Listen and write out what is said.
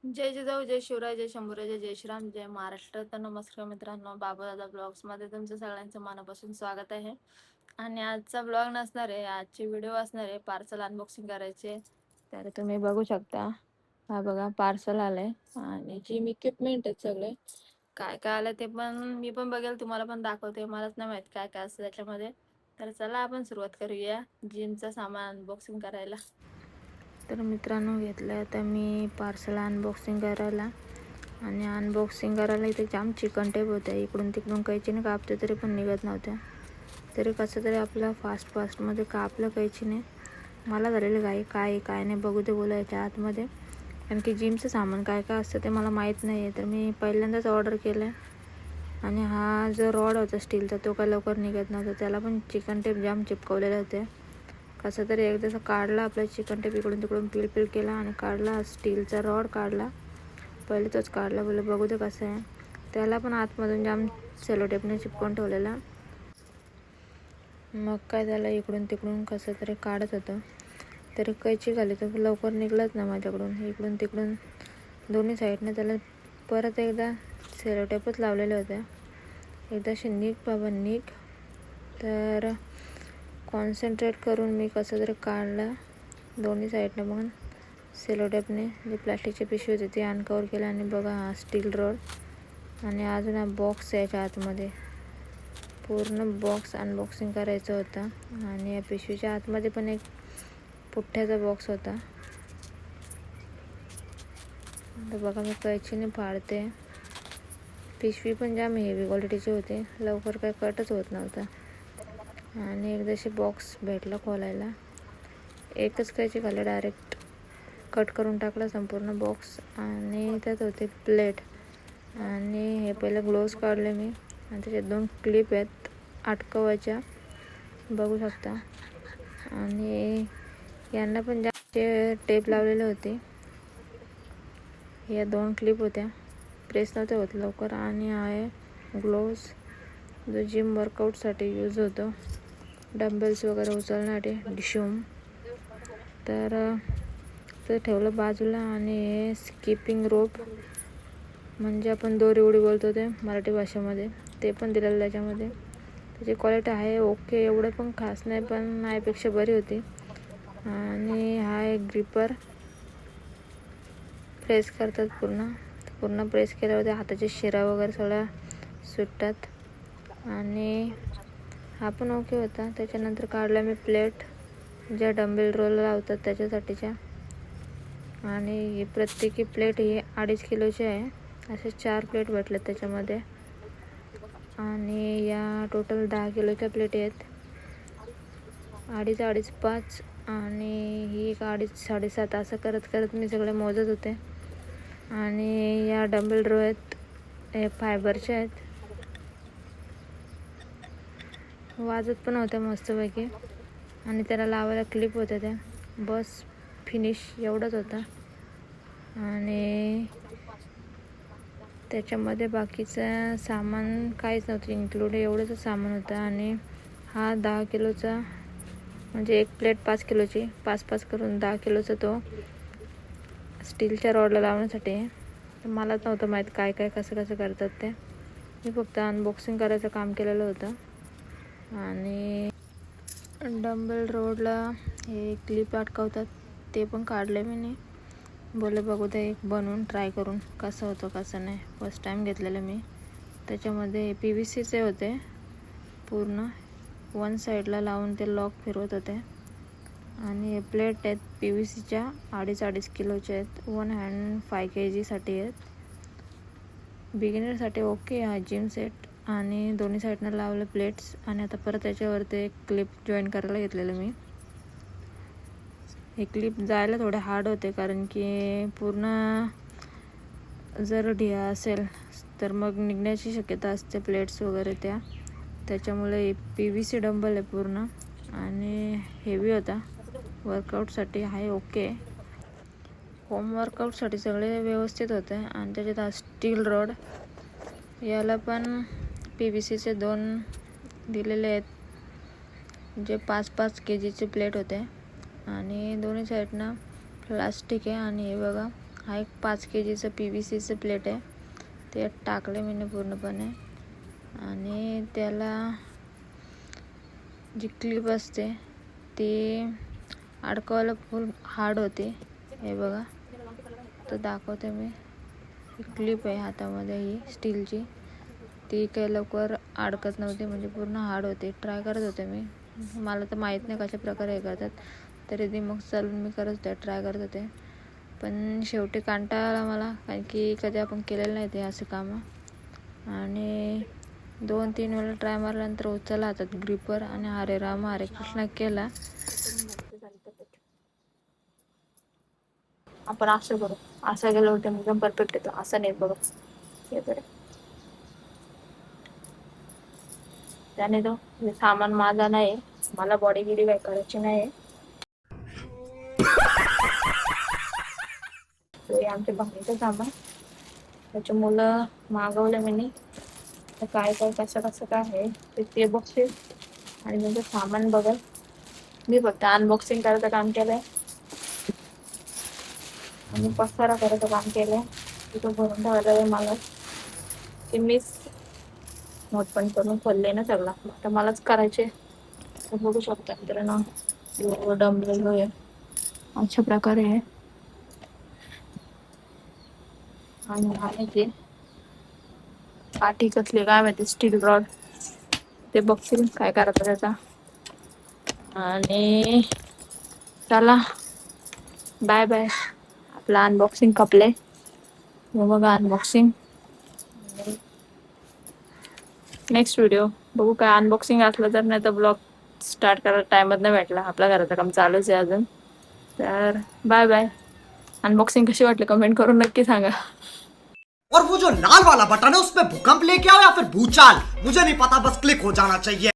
जय जिजाऊ, जय शिवराय, जय शंभूराज, जय श्रीराम, जय महाराष्ट्र. तर नमस्कार मित्रांनो, बाबूदादा ब्लॉग्समध्ये तुमचं सगळ्यांचं मनापासून स्वागत आहे. आणि आजचा ब्लॉग नसणार आहे, आजची व्हिडिओ असणार आहे पार्सल अनबॉक्सिंग करायचे. तर तुम्ही बघू शकता, हा बघा पार्सल आलंय आणि जिम इक्विपमेंट आहेत सगळे. काय काय आलं ते पण मी पण बघेल, तुम्हाला पण दाखवते. मलाच नाही माहित काय काय असतं त्याच्यामध्ये. तर चला आपण सुरुवात करूया जिमचं सामान अनबॉक्सिंग करायला. तर मित्रांनो, घेतलं आता मी पार्सल अनबॉक्सिंग करायला. आणि अनबॉक्सिंग करायला इथे जाम चिकन टेप होत्या, इकडून तिकडून कैचीने कापते तरी पण निघत नव्हत्या. तरी कसं तरी आपलं फास्टमध्ये कापलं कैचीने. मला झालेलं काय नाही बघू ते बोलायच्या आतमध्ये, कारण की जिमचं सामान काय काय असतं ते मला माहीत नाही आहे. तर मी पहिल्यांदाच ऑर्डर केलं आहे. आणि हा जो रॉड होता स्टीलचा तो काय लवकर निघत नव्हता, त्याला पण चिकन टेप जाम चिपकवलेले होते. कसं तरी एकदाचा काढला आपला चिकन टेप, इकडून तिकडून पील केला आणि काढला. स्टीलचा रॉड काढला, पहिले तोच काढला. बोलले बघू दे कसं आहे. त्याला पण आतमधून जाम सेलो टेपने चिपकून ठेवलेला. मग काय त्याला इकडून तिकडून कसं तरी काढत होतं, तरी कैची घाली तर लवकर निघलंच ना माझ्याकडून. इकडून तिकडून दोन्ही साईडने त्याला परत एकदा सेलो टेपच लावलेले होते. एकदाशी निघ बाबा निघ. तर कॉन्सन्ट्रेट करून मी कसं तरी काढलं दोन्ही साईडने. मग सेलो टेपने जी प्लास्टिकची पिशवी होती ती अनकवर केलं. आणि बघा हा स्टील रॉड आणि अजून हा बॉक्स आहे याच्या आतमध्ये. पूर्ण बॉक्स अनबॉक्सिंग करायचं होतं. आणि या पिशवीच्या आतमध्ये पण एक पुठ्ठ्याचा बॉक्स होता. तर बघा मी कैचीने फाडते. पिशवी पण जाम हेवी क्वालिटीची होती, लवकर काय कटच होत नव्हता. आणि एकदाशी बॉक्स भेटला खोलायला, एकच कैची खाली डायरेक्ट कट करून टाकला संपूर्ण बॉक्स. आणि त्यात होते प्लेट. आणि हे पहिले ग्लोव्ज काढले मी, आणि त्याच्यात 2 क्लिप आहेत अटकवायच्या, बघू शकता. आणि यांना पण जास्त टेप लावलेले होते. या 2 क्लिप होत्या, प्रेस नव्हते होत लवकर. आणि आहे ग्लोव्ज जो जिम वर्कआउटसाठी यूज होतो, डंबेल्स वगैरे उचलण्यासाठी, डिशूम. तर ते ठेवलं बाजूला. आणि हे स्किपिंग रोप, म्हणजे आपण दोरी उडी बोलतो ते मराठी भाषेमध्ये, ते पण दिलेलं त्याच्यामध्ये. त्याची क्वालिटी आहे ओके, एवढं पण खास नाही, पण नाहीपेक्षा बरी होती. आणि हा एक ग्रिपर, प्रेस करतात पूर्ण प्रेस केल्यावर हाताच्या शिरा वगैरे सगळ्या सुटतात. आणि हा पण ओके होता. त्याच्यानंतर काढला मी प्लेट, ज्या डंबेल रोल लावतात त्याच्यासाठीच्या. आणि ही प्रत्येकी प्लेट ही 2.5 किलोची आहे. असे 4 प्लेट भेटल्यात त्याच्यामध्ये. आणि या टोटल 10 किलोच्या प्लेट आहेत. 2.5 5 आणि ही 2.5 7.5 असं करत करत मी सगळे मोजत होते. आणि या डंबेल रो आहेत, हे फायबरचे आहेत, वाजत पण होत्या मस्तपैकी. आणि त्याला लावायला क्लिप होत्या त्या. बस फिनिश एवढंच होता. आणि त्याच्यामध्ये बाकीचं सामान काहीच नव्हतं इन्क्लूड, एवढंच सामान होतं. आणि हा 10 किलोचा, म्हणजे एक प्लेट 5 किलोची, 5 करून 10 किलोचा तो स्टीलच्या रॉडला लावण्यासाठी. तर मलाच नव्हतं माहीत काय काय कसं करतात ते. मी फक्त अनबॉक्सिंग करायचं काम केलेलं होतं. आणि डंबेल रोडला हे क्लिप अटकवतात ते पण काढले मी. बोले बघू दे एक बनवून ट्राय करून कसं होतं कसं नाही. फर्स्ट टाईम घेतलेलं मी. त्याच्यामध्ये PVCचे होते पूर्ण, 1 साईडला लावून ते लॉक फिरवत होते. आणि हे प्लेट आहेत PVCच्या, 2.5 किलोचे आहेत. 1 हँड 5 kg आहेत. बिगिनरसाठी ओके हा जिम सेट. आणि दोन्ही साईडनं लावलं प्लेट्स. आणि आता परत त्याच्यावरती एक क्लिप जॉईन करायला घेतलेलं मी. हे क्लिप जायला थोडे हार्ड होते, कारण की पूर्ण जर ढिया असेल तर मग निघण्याची शक्यता असते प्लेट्स वगैरे त्या. त्याच्यामुळे PVC डंबल आहे पूर्ण. आणि हेवी होता, वर्कआउटसाठी आहे ओके. होम वर्कआउटसाठी सगळे व्यवस्थित होते. आणि त्याच्यात हा स्टील रॉड, याला पण PVCचे 2 दिलेले आहेत, जे 5 kgचे प्लेट होते. आणि दोन्ही साईडनं प्लास्टिक आहे. आणि हे बघा हा एक 5 kg PVCचं प्लेट आहे, ते टाकले मी पूर्णपणे. आणि त्याला जी क्लिप असते ती अडकवायला फुल हार्ड होते. हे बघा, तर दाखवते मी. ही क्लिप आहे हातामध्ये, ही स्टीलची, ती काही लवकर अडकत नव्हती, म्हणजे पूर्ण हार्ड होते. ट्राय करत होते मी, मला तर माहीत नाही कशा प्रकारे हे करतात, तरी ती मग चालून मी करत होते, ट्राय करत होते. पण शेवटी कंटाळा आला मला, कारण की कधी आपण केलेलं नाही ते असे कामं. आणि 2-3 वेळा ट्राय मारल्यानंतर उचलला हातात ग्रिपर आणि हरे राम हरे कृष्ण केला. आपण असं करू, असं गेलो होते एकदम परफेक्ट येतो, असं नाही बघ. हे बरं, त्याने तो हे सामान माझा नाही, मला बॉडी गिडी काय करायची नाही. हे आमच्या बहिणीचं सामान, त्याचे मुलं मागवले मी. काय काय कसं कसं काय आहे ते बघते आणि म्हणजे सामान बघल. मी फक्त अनबॉक्सिंग करायचं काम केलंय आणि पसारा करायचं काम केलंय. तिथं भरून ठेवायला मला ते मीच मोठपण करून खोलले ना सगळा, तर मलाच करायचे. तर बघू शकता मित्रांनो, डंबेल आहे अशा प्रकारे आहे. आणि आहे ते पाठी कसली काय माहिती, स्टील रॉड, ते बघतील काय करायचं त्याचा. आणि चला बाय बाय, आपलं अनबॉक्सिंग कपले बघा. अनबॉक्सिंग नेक्स्ट व्हिडिओ बघू, काय अनबॉक्सिंग असलं तर, नाही तर ब्लॉग स्टार्ट करायला टाइमच नाही भेटला, आपल्या घराचं काम चालूच आहे अजून. तर बाय बाय. अनबॉक्सिंग कशी वाटली कमेंट करून नक्की सांगा. और वो जो लाल वाला बटन है उसपे भूकंप लेके आओ या फिर भूचाल, मुझे नहीं पता, बस क्लिक हो जाना चाहिए.